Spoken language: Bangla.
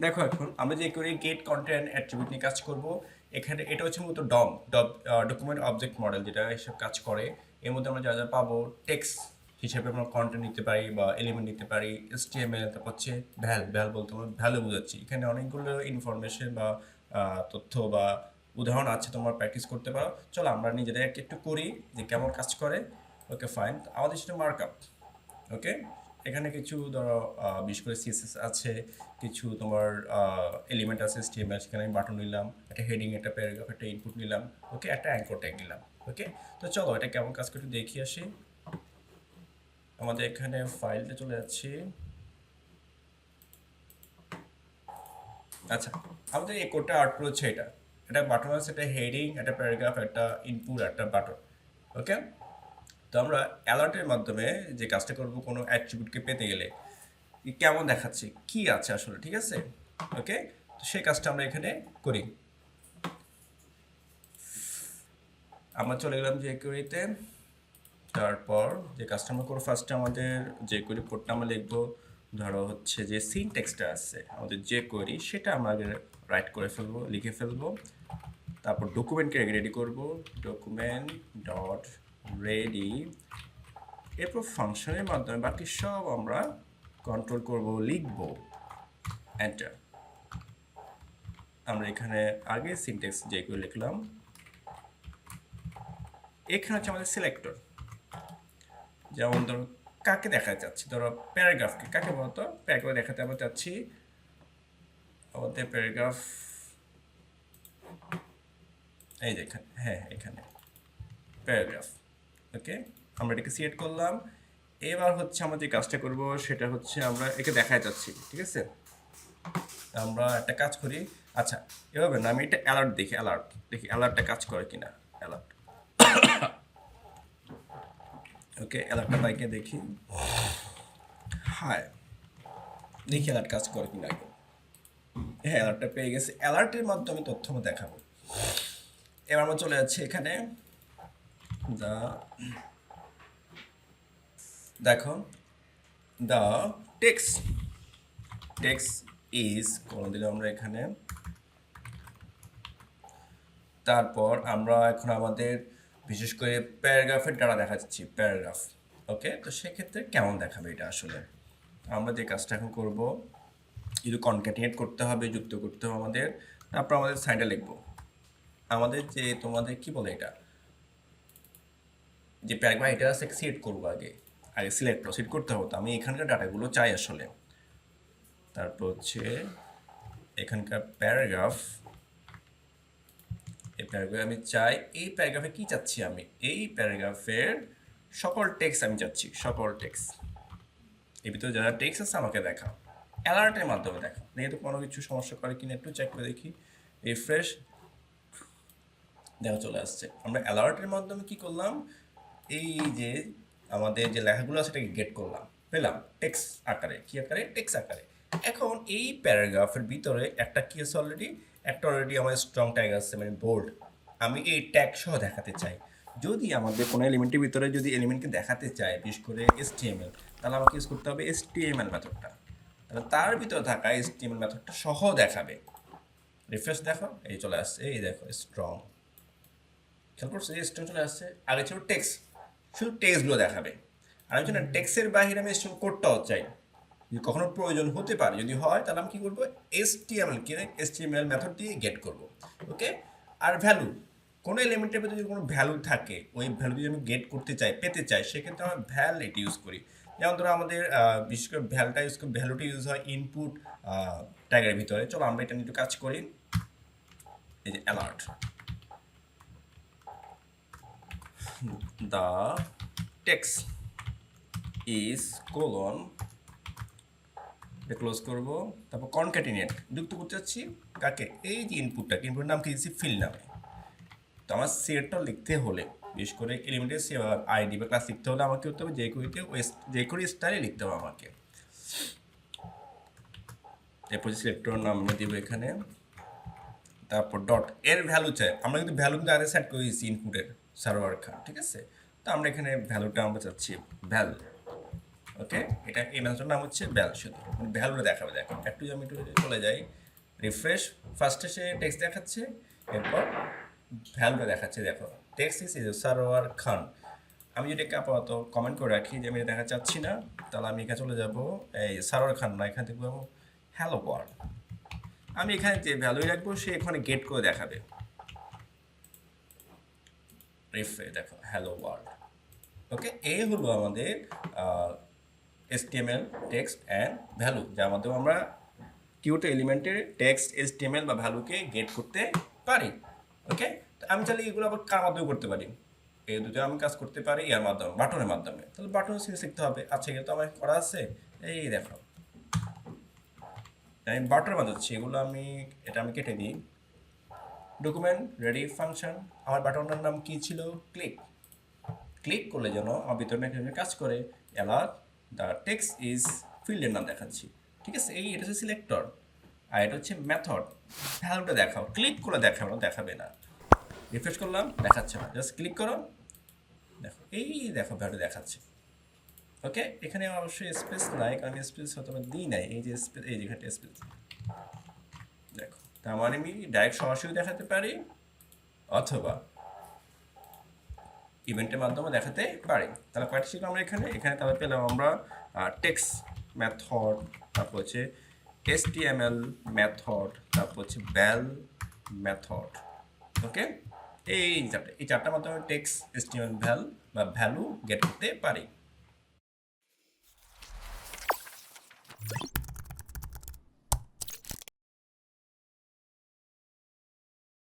দেখো এখন আমরা যে করে গেট কন্টেন্ট অ্যাট্রিবিউট নিয়ে কাজ করব। এখানে এটা হচ্ছে মূলত ডকুমেন্ট অবজেক্ট মডেল, যেটা এসব কাজ করে। এর মধ্যে আমরা যা যা পাবো, টেক্সট হিসেবে আমরা কন্টেন্ট নিতে পারি বা এলিমেন্ট নিতে পারি, HTML, তারপর হচ্ছে ভ্যাল বলতে আমরা ভ্যালু বোঝাচ্ছি। এখানে অনেকগুলো ইনফরমেশন বা তথ্য বা উদাহরণ আছে, তোমরা প্র্যাকটিস করতে পারো। চলো আমরা নিজেদের একটু করি যে কেমন কাজ করে। ওকে ফাইন, আমাদের সেটা মার্কআপ। ওকে, এখানে কিছু ধরো বিশেষ করে সিএসএস আছে, কিছু তোমার এলিমেন্ট আছে HTML, সেখানে আমি বাটন নিলাম, একটা হেডিং, একটা প্যারাগ্রাফ, একটা ইনপুট নিলাম। ওকে, একটা অ্যাঙ্কর ট্যাগ নিলাম। ওকে, তো চলো এটা কেমন কাজ করে দেখি আসি। আমাদের এখানে ফাইলটা চলে যাচ্ছে। আচ্ছা, আমাদের এই কোডটা আউটপুট হচ্ছে এটা। একটা বাটন আছে, একটা হেডিং, একটা প্যারাগ্রাফ, একটা ইনপুট, একটা বাটন। ওকে, তো আমরা অ্যালার্টের মাধ্যমে যে কাজটা করব, কোনো অ্যাট্রিবিউটকে পেতে গেলে কেমন দেখাচ্ছে, কি আছে আসলে, ঠিক আছে। ওকে, তো সেই কাজটা আমরা এখানে করি। আমরা চলে গেলাম jQuery-তে। তারপর যে কাজটা আমরা করবো, ফার্স্টে আমাদের jQuery কোডটা আমরা লিখবো। ধরো হচ্ছে যে সিনট্যাক্সটা আছে আমাদের jQuery, সেটা আমরা আগে রাইট করে ফেলবো, লিখে ফেলবো। তারপর ডকুমেন্টকে রেডি করব, ডকুমেন্ট ডট রেডি। এরপর ফাংশনের মাধ্যমে বাকি সব আমরা কন্ট্রোল করব, লিখবো, এন্টার। আমরা এখানে আগে সিনট্যাক্স jQuery লিখলাম। এখানে হচ্ছে আমাদের সিলেক্টর। যেমন ধরো কাকে দেখাতে চাচ্ছি, ধরো প্যারাগ্রাফকে, কাকে বলতো প্যারাগ্রাফ দেখাতে আমরা চাচ্ছি। আমাদের প্যারাগ্রাফ এই যে এখানে, হ্যাঁ এখানে প্যারাগ্রাফ। ওকে, আমরা এটাকে সিলেক্ট করলাম। এবার হচ্ছে আমরা যে কাজটা করব সেটা হচ্ছে আমরা একে দেখাতে চাচ্ছি, ঠিক আছে। আমরা একটা কাজ করি। আচ্ছা, এভাবে না, আমি এটা অ্যালার্ট দেখি, অ্যালার্টটা কাজ করে কিনা। অ্যালার্ট, ওকে, অ্যালার্টটা বাইকে দেখি। হ্যাঁ, দেখি অ্যালার্ট কাজ করে কিনা আগে। হ্যাঁ, অ্যালার্টটা পেয়ে গেছে। অ্যালার্টের মাধ্যমে তথ্য আমরা দেখাবো। এবার আমরা চলে যাচ্ছি এখানে। দা দেখো, দ্য টেক্সট টেক্সট ইজ করে দিলাম আমরা এখানে। তারপর আমরা এখন আমাদের বিশেষ করে প্যারাগ্রাফের ডাটা দেখাচ্ছি, প্যারাগ্রাফ। ওকে, তো সেক্ষেত্রে কেমন দেখাবে এটা আসলে। আমরা যে কাজটা এখন করব, যদি কনক্যাটিনেট করতে হবে, যুক্ত করতে হবে আমাদের। তারপর আমাদের সাইডে লিখবো আমাদের যে তোমাদের কি বলে এটা, যে প্যারাগ্রাফ, এটা সিলেক্ট করবো আগে। আগে সিলেক্ট প্রসিড করতে হতো, আমি এখানকার ডাটাগুলো চাই আসলে। তারপর হচ্ছে এখানকার প্যারাগ্রাফ, এই প্যারাগ্রাফে আমি চাই, এই প্যারাগ্রাফে কি চাচ্ছি আমি, এই প্যারাগ্রাফের সকল টেক্সট আমি চাচ্ছি, সকল টেক্সট। এর ভিতরে যারা টেক্সট আছে আমাকে দেখাও, অ্যালার্টের মাধ্যমে দেখাও। যেহেতু কোনো কিছু সমস্যা করে কিনা একটু চেক করে দেখি। রিফ্রেশ, দেখা চলে আসছে। আমরা অ্যালার্টের মাধ্যমে কি করলাম, এই যে আমাদের যে লেখাগুলো আছে সেটাকে গেট করলাম, পেলাম টেক্সট আকারে। কি আকারে? টেক্সট আকারে। এখন এই প্যারাগ্রাফের ভিতরে একটা কি আছে অলরেডি, একটা অলরেডি আমার স্ট্রং ট্যাগ আছে, মানে বোল্ড। আমি এই ট্যাগ সহ দেখাতে চাই। যদি আমাদের কোনো এলিমেন্টের ভিতরে যদি এলিমেন্টকে দেখাতে চাই, বিশেষ করে HTML, তাহলে আমাকে ইউজ করতে হবে HTML মেথডটা। তাহলে তার ভিতরে থাকা HTML মেথডটা সহ দেখাবে। রিফ্রেশ দেখো, এই চলে আসছে, এই দেখো স্ট্রং। খেয়াল করছো যে স্ট্রং চলে আসছে। আগে ছিল টেক্সট, শুধু টেক্সটগুলো দেখাবে। আর আমি জানি টেক্সটের বাইরে আমি স্ট্রং কোডটাও চাই, যদি কখনো প্রয়োজন হতে পারে, যদি হয় তাহলে আমি কী করবো, HTML মেথড দিয়ে গেট করব। ওকে, আর ভ্যালু, কোনো এলিমেন্টের ভিতরে যদি কোনো ভ্যালু থাকে, ওই ভ্যালু যদি আমি গেট করতে চাই, পেতে চাই, সেক্ষেত্রে আমরা ভ্যাল এটি ইউজ করি। যেমন ধরো আমাদের বিশেষ করে ভ্যালুটা ইউজ হয় ইনপুট ট্যাগের ভিতরে। চলো আমরা এটা নিয়ে একটু কাজ করি। এই যে alert, the text is colon, close করব। তারপর কনক্যাটিনেট, যুক্ত করতে চাচ্ছি কাকে, এই যে ইনপুটের নাম কি দিচ্ছি, ফিল্ড নামে। তো আমার সেটটা লিখতে হলে, বিশেষ করে এলিমেন্টের আইডি বা ক্লাস লিখতে হলে আমাকে করতে হবে jQuery স্টাইলে লিখতে হবে আমাকে। এরপর সিলেক্টর নাম আমি দিব এখানে। তারপর ডট, এর ভ্যালু চাই আমরা, কিন্তু ভ্যালু কিন্তু আগে সেট করে দিয়েছি ইনপুটের সার্ভার খান, ঠিক আছে। তো আমরা এখানে ভ্যালুটা আমরা চাচ্ছি ভ্যাল। ওকে, এটা এই মেথডটার নাম হচ্ছে ভ্যাল, শুধু মানে ভ্যালুটা দেখাবে। দেখো একটু আমি একটু চলে যাই, রিফ্রেশ, ফার্স্টে সে টেক্সট দেখাচ্ছে, এরপর ভ্যালুটা দেখাচ্ছে। দেখো টেক্সট ইজ সারোয়ার খান। আমি যদি আপাতত কমেন্ট করে রাখি যে আমি এটা দেখা চাচ্ছি না, তাহলে আমি এখানে চলে যাব, এই সারোয়ার খান না, এখান থেকে যাবো হ্যালো ওয়ার্ল্ড। আমি এখানে যে ভ্যালুই রাখবো সে এখানে গেট করে দেখাবে। রিফ্রেশ, দেখো হ্যালো ওয়ার্ল্ড। ওকে, এই হলো আমাদের HTML টেক্সট অ্যান্ড ভ্যালু, যার মাধ্যমে আমরা কিউটো এলিমেন্টের টেক্সট HTML বা ভ্যালুকে গেট করতে পারি। ওকে, তো আমি চাইলে এগুলো আবার কার মাধ্যমে করতে পারি, এই দুটো আমি কাজ করতে পারি ইয়ার মাধ্যমে, বাটনের মাধ্যমে। তাহলে বাটন শিখতে হবে। আচ্ছা, এগুলো তো আমার করা আছে, এই দেখো আমি বাটনের মাধ্যমে হচ্ছে এগুলো, এটা আমি কেটে দিই। ডকুমেন্ট রেডি ফাংশন, আমার বাটনটার নাম কি ছিল, ক্লিক। ক্লিক করলে যেন আমার ভিতরে মেকানিজমে কাজ করে, অ্যালার দ্য টেক্সট ইজ ফিল্ডের নাম দেখাচ্ছি। ঠিক আছে, এটা হচ্ছে সিলেক্টর, আর এটা হচ্ছে মেথড। ভ্যালুটা দেখাও, ক্লিক করে দেখাবে না, দেখাবে না। রিফ্রেশ করলাম, দেখাচ্ছে না, জাস্ট ক্লিক করো, দেখো এই দেখো ভ্যালু দেখাচ্ছে। ওকে, এখানে অবশ্যই স্পেস নাই, কারণ স্পেস হয়তো আমি দিই নাই, এই যে স্পেস, এই যেখানে স্পেস দেখো। তার মানে আমি ডাইরেক্ট সরাসরি দেখাতে পারি, অথবা ইভেন্টের মাধ্যমে দেখাতে পারি। তাহলে কয়টা শিখলাম আমরা এখানে, তাহলে পেলাম আমরা টেক্সট মেথড, তারপর হচ্ছে HTML মেথড, তারপর হচ্ছে ভ্যাল মেথড। ওকে, এই চারটা মাধ্যমে টেক্সট HTML ভ্যাল বা ভ্যালু গেট করতে পারি।